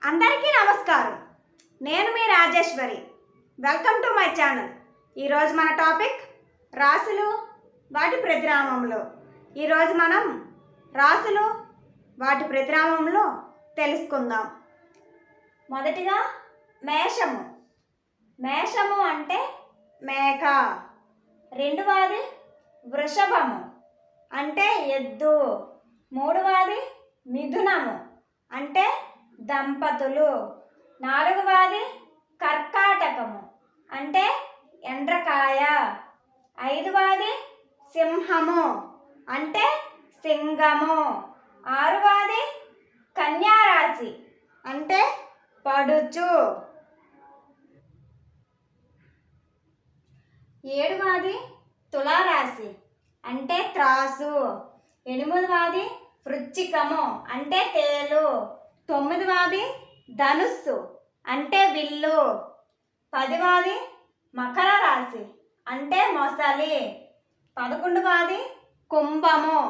అందరికీ నమస్కారం. నేను మీ Rajeshwari. Welcome to my channel. ఈరోజు మన టాపిక్ రాసులు వాటి ప్రతినామంలో. ఈరోజు మనం రాసులు వాటి ప్రతినామంలో తెలుసుకుందాం. మొదటిగా మేషము. మేషము అంటే మేక. రెండవది వృషభము అంటే ఎద్దు. మూడవది మిథునము అంటే దంపతులు. నాలుగవది కర్కాటకము అంటే ఎండ్రకాయ. ఐదవది సింహము అంటే సింగము. ఆరవది కన్యారాశి అంటే పడుచు. ఏడవది తులారాశి అంటే త్రాసు. ఎనిమిదవది వృశ్చికము అంటే తేలు. తొమ్మిదవది ధనుస్సు అంటే విల్లు. పదవది మకర రాశి అంటే మొసలి. 11వది కుంభము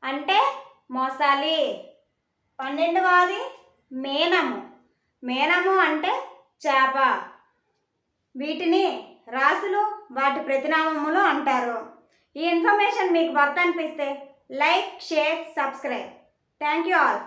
అంటే మొసలి. 12వది మీనము. మీనము అంటే చేప. వీటిని రాసులు వాటి ప్రతినామములు అంటారు. ఈ ఇన్ఫర్మేషన్ మీకు వర్త్ అనిపిస్తే like, share, subscribe. Thank you all.